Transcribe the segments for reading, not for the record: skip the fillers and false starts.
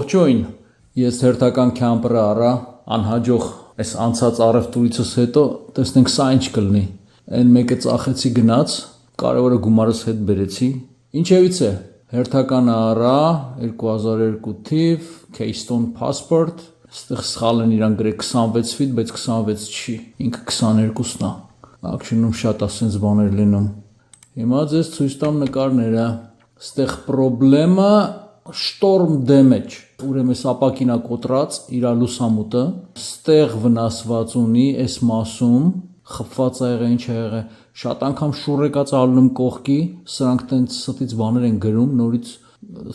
Ողջույն, ես հերթական քամպերը առա, անհաջող այս անցած առևտուրիցս հետո տեսնենք սա ինչ կլինի, այն մեկը ծախեցի գնաց, կարևորը գումարս հետ բերեցի, ինչևից է, հերթականը առա, 2002 թիվ, Keystone Passport, ստեղ սխալ են իրան գրել 26 ֆիտ, բայց 26 չի, ինքը 22-ն է, ակշնում շատ ասենց բաներ լինում, հիմա ձեզ ցույց տամ նկարները, ստեղ պրոբլեմը Storm damage, ուրեմն այս ապակինա կոտրած, իրա լուսամուտը, ստեղ վնասված ունի, այս մասում, խփված ա եղել, ինչ ա եղել, շատ անգամ շուռեկած ալնում կողքի, սրանք տենց ստից բաներ են գրում, նորից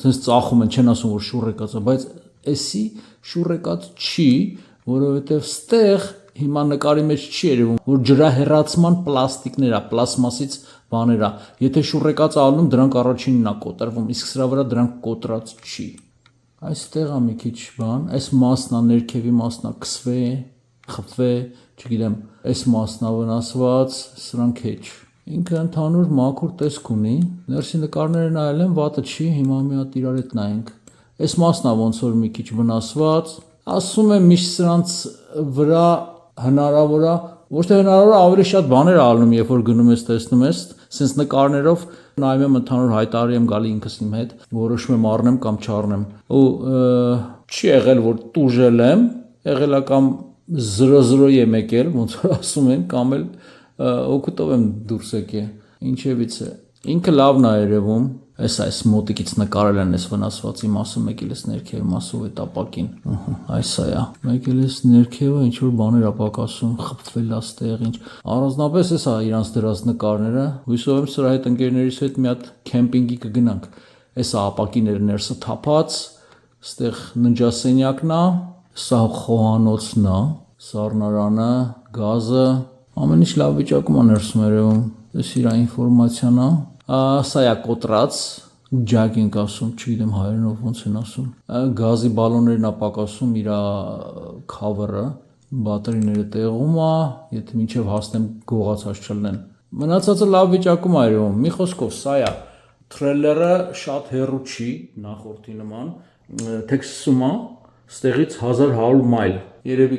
տենց ծախում են, չեն ասում, որ շուռեկած ա, բայց էսի շուռեկած չի, որովհետև ստեղ հիմա նկարի մեջ չի երևում, որ ջրահեռացման պլաստիկներ ա, պլաստմասից բաներ ա, եթե շուռեկած ալնում, դրանք առաջինն ա կոտրվում, իսկ սրա վրա դրանք կոտրած չի, այստեղ ա մի քիչ բան, այս մասն ա, ներքևի մասն ա, կսվե, խփվե, չգիտեմ, այս մասն ա վնասված, սրանք հեչ, ինքը ընդհանուր մաքուր տեսք ունի, ներսի նկարները նայել եմ, վատը չի, հիմա մի հատ իրար հետ նայենք, այս մասն ա ոնց որ մի քիչ վնասված, ասում եմ միշտ սրանց վրա հնարավոր է, ոչ թե հնարավոր է, ավելի շատ բաներ ալնում, երբ որ գնում ես, տեսնում ես, սենց նկարներով նայում եմ ընդհանուր հայտարարի եմ գալի ինքս իմ հետ, որոշում եմ առնեմ կամ չառնեմ, ու չի եղել, որ տուժել եմ, եղել է կամ 0-0 եմ եկել, ոնց որ ասում են, կամ էլ օգուտով եմ դուրս եկել, ինչևից է, ինքը լավն է երևում, այս մոտիկից նկարել են այս վնասվածի մասը, մեկ էլ էս ներքևի մասով այդ ապակին, այս է, մեկ էլ էս ներքևը ինչ որ բաներ ապակասում, խփվել է ստեղ, ինչ, առանձնապես էս է իրանց դրած նկարները, հույսով եմ սրա հետ ընկերներիս հետ մի հատ քեմպինգի կգնանք, էս է ապակիները ներսը թափած, ստեղ ննջասենյակն է, սա խոհանոցն է, սառնարանը, գազը, ամեն ինչ լավ վիճակում է ներսում երևում, էս իրա ինֆորմացիան է, սա է կոտրած, ջակ ենք ասում, չգիտեմ հայերենով ոնց են ասում, գազի բալոններն է պակասում իրա քավերը, բատերիները տեղում է, եթե մինչև հասնեմ գողացած չլնեն, մնացածը լավ վիճակում է երևում, մի խոսքով սա է, թրելերը շատ հեռու չի նախորդի նման, Թեքսասում է, ստեղից 1100 մայլ, երևի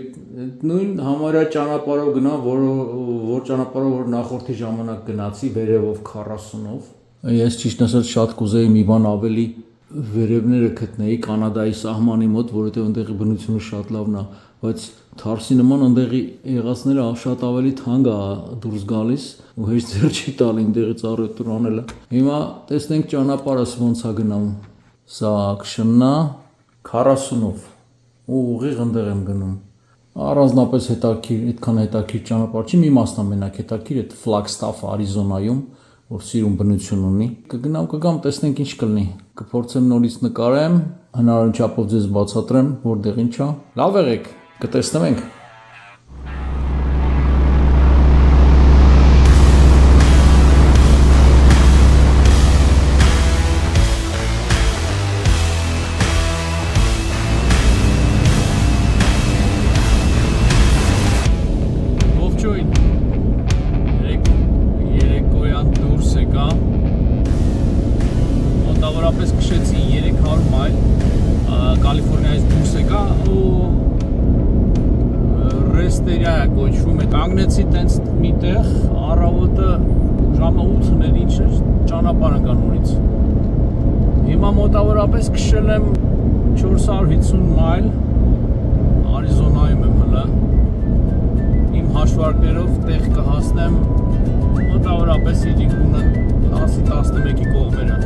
նույն համարյա ճանապարհով գնա, որ ճանապարհով որ նախորդի ժամանակ գնացի վերևով 40-ով, ես ճիշտ ասած շատ կուզեի մի բան ավելի վերևները գտնեի Կանադայի սահմանի մոտ, որովհետև այնտեղի բնությունը շատ լավն է, բայց Թարսի նման այնտեղի եղածները շատ ավելի թանկ է դուրս գալիս ու հեշտ ձեռ չի տալ այնտեղից առևտուր անելը։ Հիմա տեսնենք ճանապարհս ոնց է գնում։ Սա ակշնն է 40-ով ու ուղիղ այնտեղ եմ գնում։ Առանձնապես հետաքրքիր, այդքան հետաքրքիր ճանապարհ չի, մի մասն է մենակ հետաքրքիր, այդ Flagstaff Արիզոնայում, որ սիրուն բնություն ունի։ Կգամ, տեսնենք ինչ կլինի։ Կփորձեմ նորից նկարեմ, հնարավոր չափով ձեզ բացատրեմ, որտեղ ինչ է։ Լավ եղեք, կտեսնենք։ Կանգնեցի տենց միտեղ, առավոտը ժամը 8-ն էր ինչ էր, ճանապարհ ընկա նորից։ Հիմա մոտավորապես քշել եմ 450 մայլ, Արիզոնայում եմ հլը։ Իմ հաշվարկներով տեղ կհասնեմ մոտավորապես իրիկունը 10-11-ի կողմերը։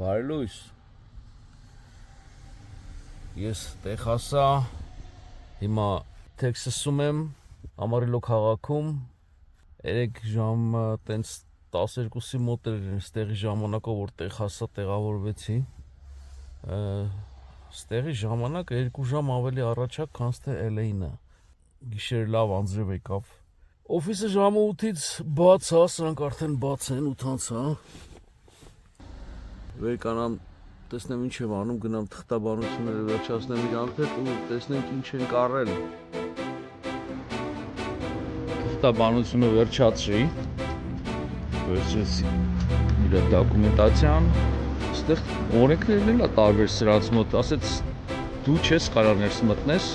Բարի լույս։ Ես Տեխասա, հիմա Թեքսասում եմ, Ամարիլո քաղաքում, 3 ժամ տենց 12-ի մոտ էր ստեղի ժամանակով, որ Տեխասա տեղավորվեցի։ Ստեղի ժամանակը 2 ժամ ավելի առաջ է, քան թե LA-ն է։ Գիշերը լավ անձրև եկավ։ Օֆիսը ժամը 8-ից բաց է, սրանք արդեն բաց են, 8-ից։ Վերկանամ, տեսնեմ ինչ եմ անում, գնամ թղթաբանությունները վերջացնեմ իրանք հետ ու տեսնենք ինչ ենք առել։ Թղթաբանությունը վերջացրի, վերջացի իր դոկումենտացիան, այստեղ օրենքներն էլ տարբեր սրանց մոտ, ասեց դու չես կարող ներս մտնես,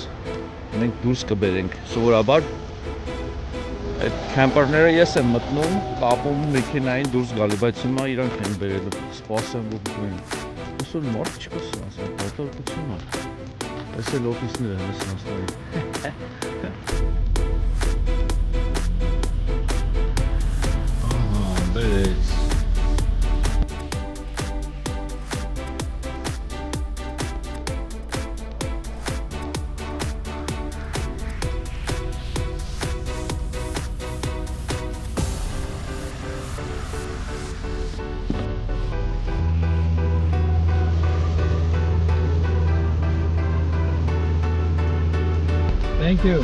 մենք դուրս կբերենք, սովորաբար այդ քեմպերները ես եմ մտնում, կապում մեքենային դուրս գալի, բայց հիմա իրանք են բերել, սպասեմ որ գնեն։ Ոսոր մարդ չկա սրանց, դատարկություն է։ Այս էլ օֆիսներ են սրանցների։ Ահա, բերեց։ Thank you.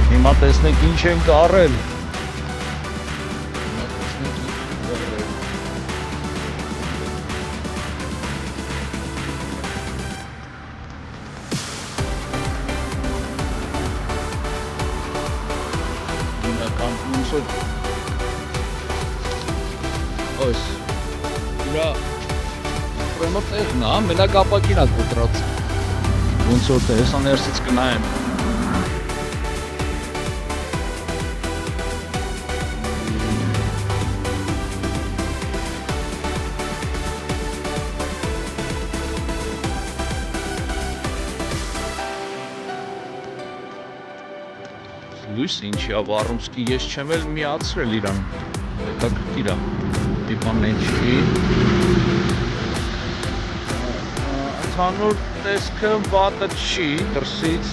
Հիմա տեսնենք ինչ ենք առել։ Հիմնական ոնց որ իրա Պրեմը տեղն է, մենակ ապակին է կոտրած։ Ոնց որ տեսա ներսից կնայեմ։ Լույս ինչի է վառումսկի, ես չեմ էլ միացրել իրան։ Հետաքրքիր է։ Մի բան չի։ Հանուր տեսքը վատը չի, դրսից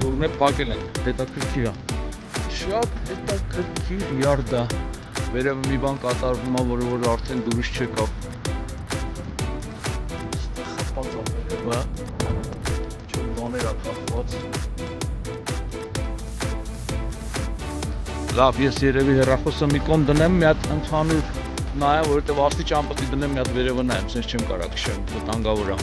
դուրն է պակել են, հետաքրքիր է, շատ հետաքրքիր յարդ է, վերև մի բան կատարվում է, որ արդեն դուրս չեկավ, խպած է վերևը, չոր բաներ է կախված, լավ, ես երևի հեռախոսը մի կողմ դնեմ, մի հատ ընդհանուր նայեմ, որովհետև աստիճան պետք է դնեմ մի հատ վերևը նայեմ, սենց չեմ կարող քշեմ, վտանգավոր է։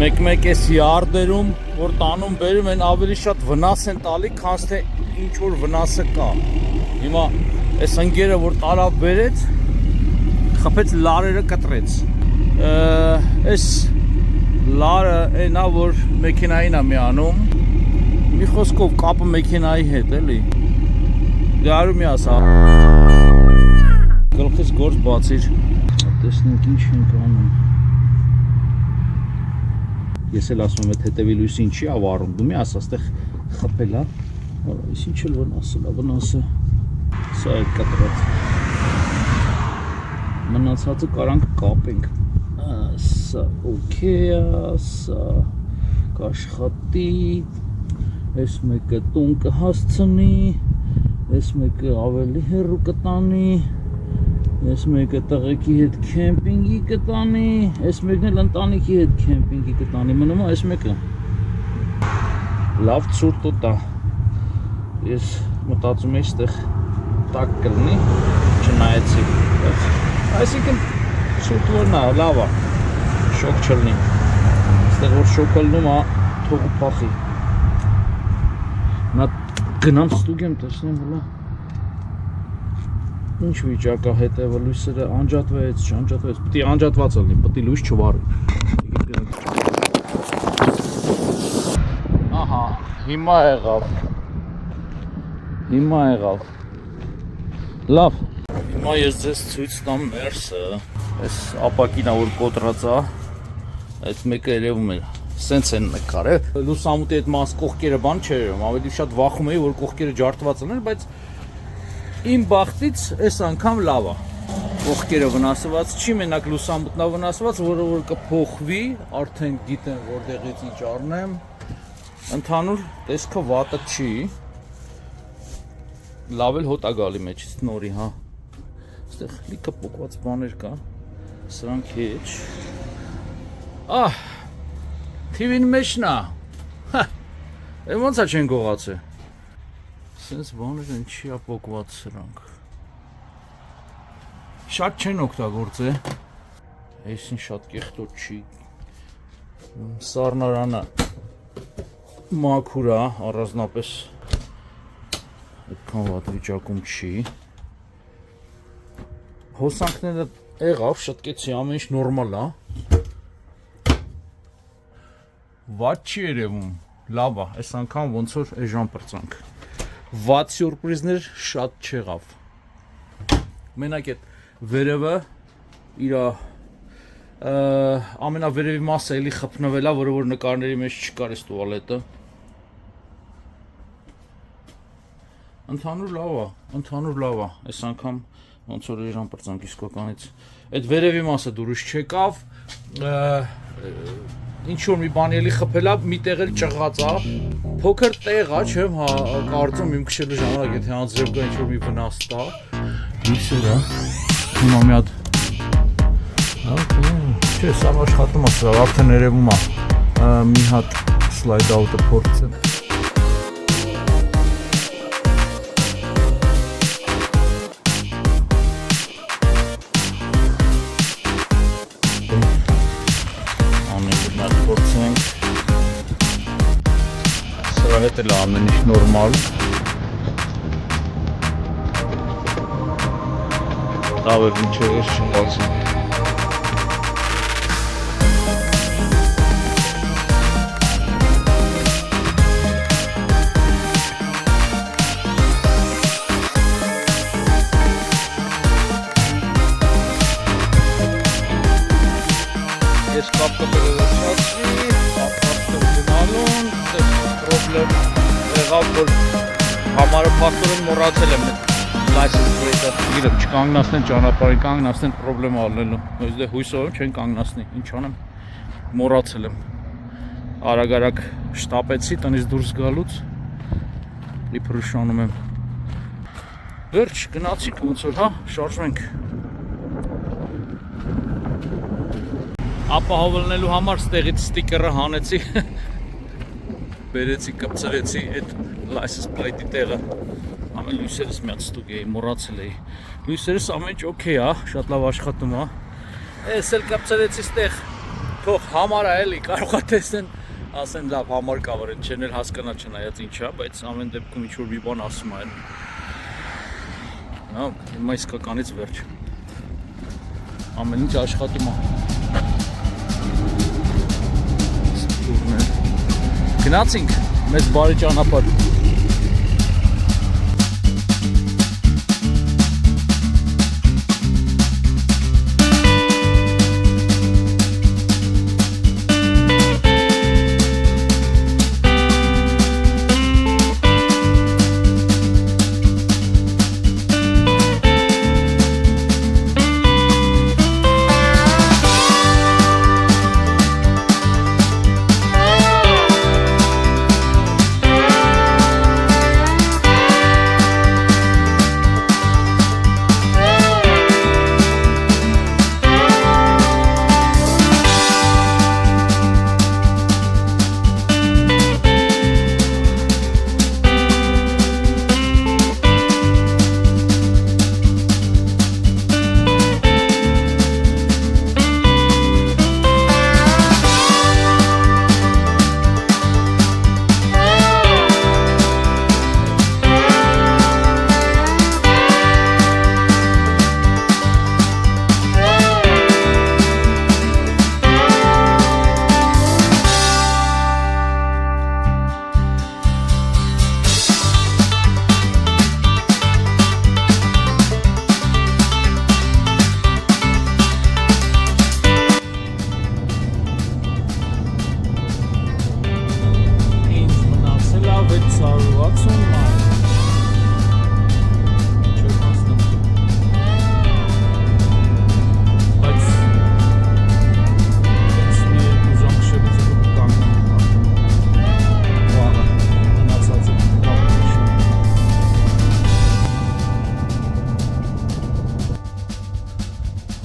Մեկ-մեկ էս յարդերում, որ տանում բերում են ավելի շատ վնաս են տալի, քան թե ինչ որ վնասը կա։ Հիմա այս ընկերը, որ տարավ բերեց, խփեց լարերը կտրեց։ Այս լարը այնա, որ մեքենային է միանում, մի խոսքով կապը մեքենայի հետ, էլի։ Գարու մի ասա։ Գլխից գործ բացիր։ Տեսնենք ինչ ենք անում։ Ես էլ ասում եմ, հետևի լույսը ինչի ա վառում, դու մի ասա, այստեղ խփել ա։ Այս ինչ էլ վնասը։ Սա է կտրած։ Մնացածը կարանք կապենք։ Սա օքեյ է, սա կաշխատի։ Այս մեկը տուն կհասցնի, այս մեկը ավելի հեռու կտանի, այս մեկը տղեկի հետ քեմպինգի կտանի, այս մեկն էլ ընտանիքի հետ քեմպինգի կտանի, մնում է այս մեկը։ Լավ ցուրտ է։ Ես մտածում եմ այստեղ տակ կլինի, չնայեցի։ Այսինքն ցուրտ որն է, լավ է։ Շոկ չլինի։ Այստեղ որ շոկը լինում է, թող ու փախի։ Նա գնամ ստուգեմ, տեսնեմ հլա։ Ինչ վիճակ է հետևը լույսերը անջատվեց, չանջատվեց, պետք է անջատված լինի, պետք է լույս չվառի։ Ահա, հիմա եղավ։ Լավ։ Հիմա ես ձեզ ցույց տամ ներսը, այս ապակինը որ կոտրած է, այդ մեկը երևում է, սենց են նկարել։ Լուսամուտի այդ մաս կողքերը բան չէր, ավելի շատ վախում էի, որ կողքերը ջարդված լինեն, բայց իմ բախտից այս անգամ լավ է։ Կողքերը վնասված չի, մենակ լուսամուտն է վնասված, որը որ կփոխվի, արդեն գիտեմ որտեղից ինչ առնեմ։ Ընդհանուր տեսքը վատը չի։ Լավ էլ հոտ է գալի մեջից նորի, հա։ Այստեղ լիքը փոկված բաներ կա։ Սրանք հեչ։ Ահ, TV-ն մեջն է։ Հա։ Ոնց է չեն գողացել։ Սենց բաներ են չի է փոկված սրանք։ Շատ չեն օգտագործել։ Այսին շատ կեղտոտ չի։ Սառնարանը մաքուր է, առանձնապես այդքան վատ վիճակում չի։ Հոսանքները եղավ, շտկեցի, ամեն ինչ նորմալ է։ Վատ չի երևում, լավ է, այս անգամ ոնց որ էժան պրծանք։ Վատ սյուրպրիզներ շատ չեղավ։ Մենակ այդ վերևը իր ամենավերևի մասը էլի խփնվել է, որը որ նկարների մեջ չկար այս տուալետը։ Ընդհանուր լավ է, այս անգամ ոնց որ էժան պրծանք իսկականից։ Այդ վերևի մասը դուրս չեկավ, ինչ-որ մի բան էլի խփել է, մի տեղ էլ ճղած է, փոքր տեղ է, չեմ կարծում իմ քշելու ժամանակ, եթե անձրև կա ինչ-որ մի վնաս տա։ Լույսերը, հիմա մի հատ, չէ, սա աշխատում է սրա, արդեն երևում է, մի հատ սլայդ աուտը փորձեմ։ Հետ էլ ամեն ինչ նորմալ։ Լավ է, ինչեր ես չբացում։ Ես կապ կպել եմ եղավ, որ համարը փաստորեն մոռացել եմ license plate-ը, գիտեմ, չկանգնացնեն ճանապարհին, կանգնացնեն պրոբլեմա ալնելու, ես դե հույսով եմ չեն կանգնացնի, ինչ անեմ, մոռացել եմ, արագ շտապեցի տնից դուրս գալուց, իբր ուշանում եմ, վերջ, գնացիք ոնց որ, հա, շարժվենք, ապահովելու համար ստեղից ստիկերը հանեցի, բերեցի, կպցրեցի այդ license plate-ի տեղը, ամեն լույսերս միած ստուգ էի, մոռացել էի, լույսերս ամեն ինչ օքեյ է, շատ լավ աշխատում է, ես էլ կպցրեցի ստեղ, թող համարը էլի, կարող է տեսնեն, ասեն լավ համար կա, որ չեն էլ հասկանա չնայած ինչ է, բայց ամեն դեպքում ինչ-որ մի բան ասում է, հիմա իսկականից վերջ, ամեն ինչ աշխատում է, գնացինք, մեծ բարի ճանապարհ։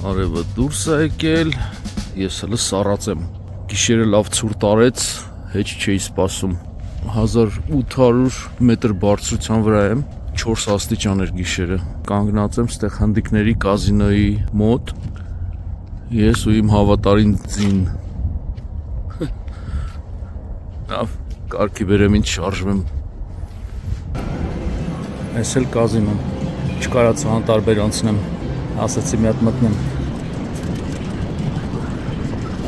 Արևը դուրս է եկել, ես հələ սառած եմ։ Գիշերը լավ ցուրտ արեց, հեչ չէի սպասում։ 1800 մետր բարձրության վրա եմ, 4 աստիճան էր գիշերը։ Կանգնած եմ ստեղ հնդիկների կազինոյի մոտ։ Ես ու իմ հավատարիմ ձին։ Լավ, կարգի բերեմ ինձ շարժվեմ։ Ես էլ կազինոն, չկարացա անտարբեր անցնեմ, ասացի մի հատ մտնեմ։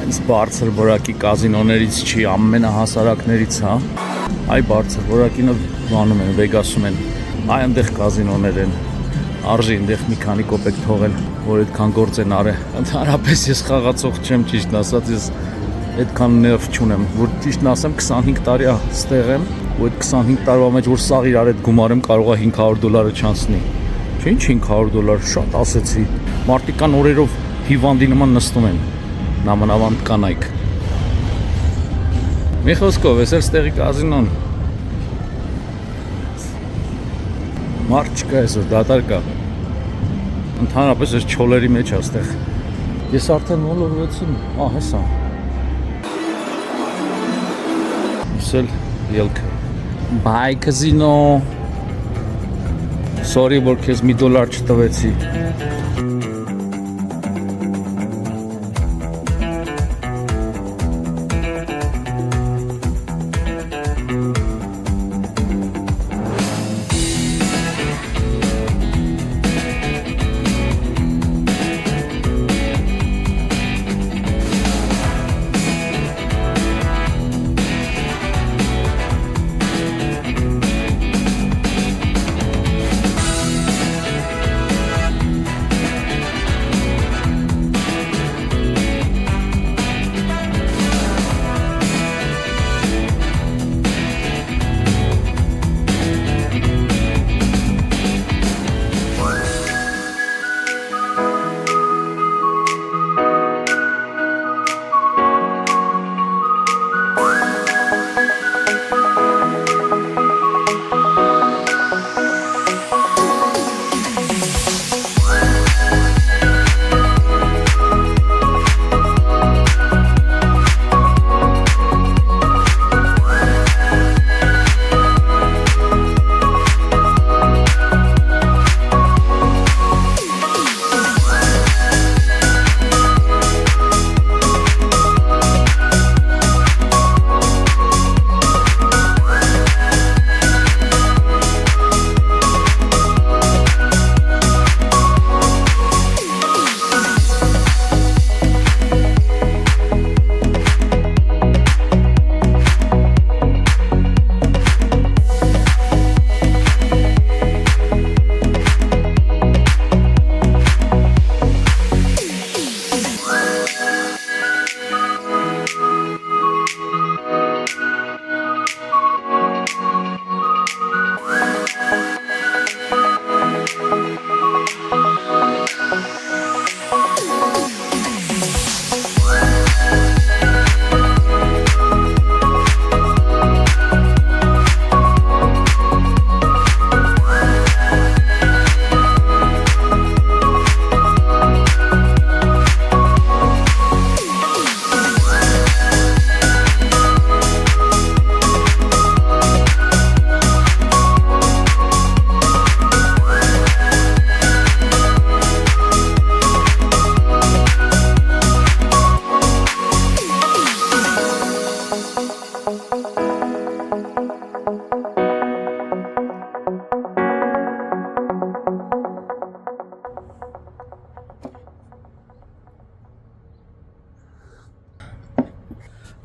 Այս բարձր որակի կազինոներից չի, ամենահասարակներից, հա։ Այ բարձր որակինը բանում են, Վեգասում են, այ այնտեղ կազինոներ են, արժի այնտեղ մի քանի կոպեկ թողել, որ այդքան գործ են արել։ Ընդհանրապես ես խաղացող չեմ, ճիշտ ասած, ես այդքան ներվ չունեմ, որ ճիշտն ասեմ 25 տարի ստեղ եմ, ու այդ 25 տարվա մեջ որ սաղ իրար այդ գումարեմ կարող է $500 չանցնի։ Ինչ $500, շատ ասեցի։ Մարտիկան օրերով հիվանդի նման նստում են, նամանավանդ կանայք։ Մի խոսքով, ես էլ ստեղի կազինոն։ Մարդ չկա այսօր, դատար կա։ Ընդհանրապես ես չոլերի մեջ է ստեղ։ Ես արդեն մոլորվեցի, հեսա։ Ես էլ ելքը։ Բայ կազինո։ Sorry, որ քեզ $1 չտվեցի։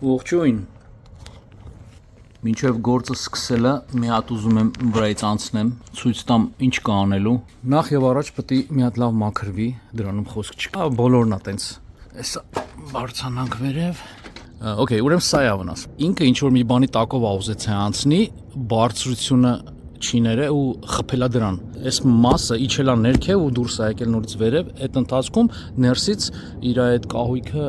Ողջույն։ Մինչև գործը սկսելը մի հատ ուզում եմ վրայից անցնեմ, ցույց տամ ինչ կա անելու։ Նախ եւ առաջ պետք է մի հատ լավ մաքրվի, դրանում խոսք չկա, բոլորն է տենց։ Էսա բարձանանք վերև։ Okay, ուրեմն սա է վնաս։ Ինքը ինչ որ մի բանի տակով աուզեց է անցնի, բարձրությունը չիները ու խփելա դրան։ Այս մասը իջելա ներքև ու դուրս է եկել նորից վերև, այդ ընթացքում ներսից իր այդ կահույքը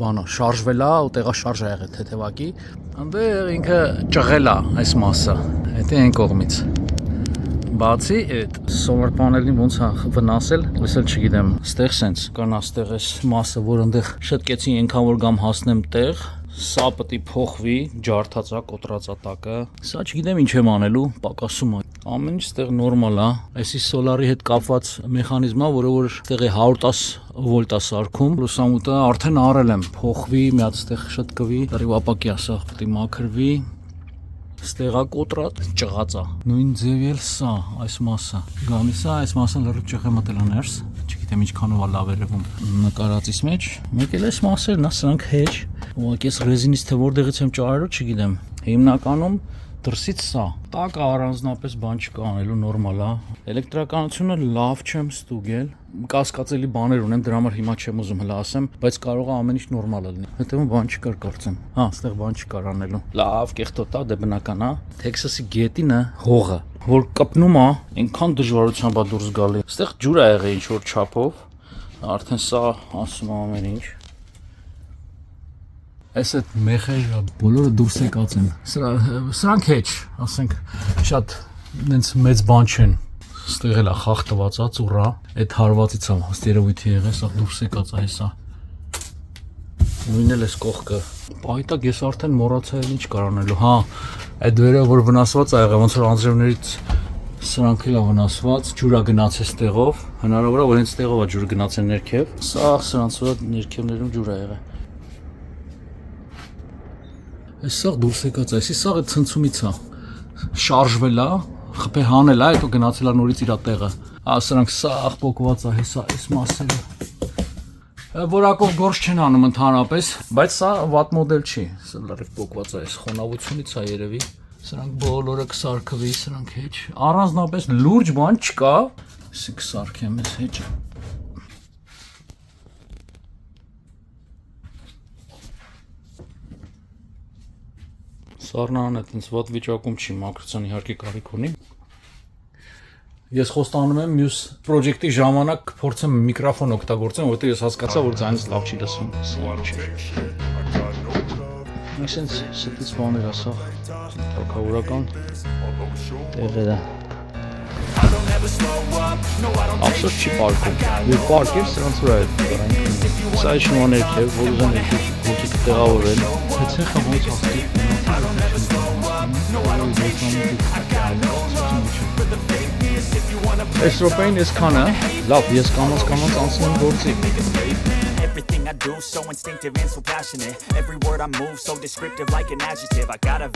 բանա շարժվելա ու տեղաշարժ է եղել թեթևակի։ Այնտեղ ինքը ճղել է այս մասը։ Դա այն կողմից։ Բացի այդ solar panel-ին ոնց է վնասել, ես էլ չգիտեմ։ Ստեղ sense կանա ստեղ էս մասը, որ այնտեղ շտկեցի այնքան որ գամ հասնեմ տեղ, սա պետք է փոխվի, ջարդած է, կոտրած է տակը։ Սա չգիտեմ ինչ եմ անելու, պակասում է։ Ամեն ինչ ստեղ նորմալ է։ Այսի սոլարի հետ կապված մեխանիզմն է, որը որ ստեղ է 110 վոլտ է սարքում։ Լուսամուտը արդեն առել եմ, փոխվի, մի հատ ստեղ շտկվի, դարիվապակի է, սա պետք է մաքրվի։ Ստեղա կոտրած ճղած է։ Նույն ձևի էլ սա, այս մասը։ Գալիս է, այս մասը լրիվ ճղ է մտել ներս։ Չգիտեմ ինչքանով է լավ երևում նկարածից մեջ։ Մեկ էլ այս մասերն է, սրանք հեչ։ Ուղղակի այս ռեզինից թե որտեղից եմ ճարելու, չգիտեմ։ Հիմնականում դրսից սա։ Տակը առանձնապես բան չկա անելու, նորմալ է։ Էլեկտրականությունը լավ չեմ ստուգել։ Կասկածելի բաներ ունեմ, դրա համար հիմա չեմ ուզում հլա ասեմ, բայց կարող է ամեն ինչ նորմալ լինի։ Հետևում բան չկար կարծեմ։ Հա, այստեղ բան չկար անելու։ Լավ, կեղտոտ է, դե բնական է։ Տեքսասի գետինը հողը, որ կպնում է, այնքան դժվարությամբ է դուրս գալի։ Այստեղ ջուր է եղել ինչ որ չափով։ Արդեն սա ասում է ամեն ինչ։ Այս այդ մեխերը բոլորը դուրս եկած են։ Սրանք հեչ, ասենք, շատ նենց մեծ բան չեն։ Ստեղ էլ է խաղ տված է, ծուռա, այդ հարվածից է, ըստ երևույթի եղել, սա դուրս եկած է հեսա։ Նույնն էլ էս կողքը։ Պայտակ ես արդեն մոռացա էլ ինչ կար անելու։ Հա, այդ դվերը որ վնասված է եղել, ոնց որ անձրևներից սրանք էլ է վնասված, ջուր է գնացել ստեղով, հնարավոր է որ հենց ստեղով է ջուր գնացել ներքև։ Սա սրանց վրա ներքևներում ջուր է եղել։ Այս սաղ դուրս եկած է, այսի սաղը ցնցումից է, շարժվել է, խփե հանել է, հետո գնացել է նորից իր տեղը։ Սրանք սաղ պոկված է, հեսա այս մասերը։ Որակով գործ չեն անում ընդհանրապես, բայց սա վատ մոդել չի, սա լրիվ պոկված է, այս խոնավությունից է երևի։ Սրանք բոլորը կսարքվի, սրանք հեչ։ Առանձնապես լուրջ բան չկա, սի կսարքեմ ես հեչ։ Սառնանը այդպես վատ վիճակում չի, մաքրության իհարկե կարիք ունի։ Ես խոստանում եմ մյուս պրոջեկտի ժամանակ կփորձեմ միկրոֆոն օգտագործեմ, որովհետեւ ես հասկացա, որ ձայնից լավ չի լսվում։ Այսինքն սեթից բաներ ասա, թակավորական տեղեր է։ Ափսոս չի պարկում։ Եվ պարկեր սրանց վրա է դրանք։ Սա իշխանու ներքև, որ ուզեն ոչինչ տեղավորել։ Ցեխը ոնց ասի։ Այս րոպեին ես քանը, լավ, ես կամաց անցնում գործի։ Everything I do so instinctive and so passionate. Every word I move so descriptive like an adjective. I got a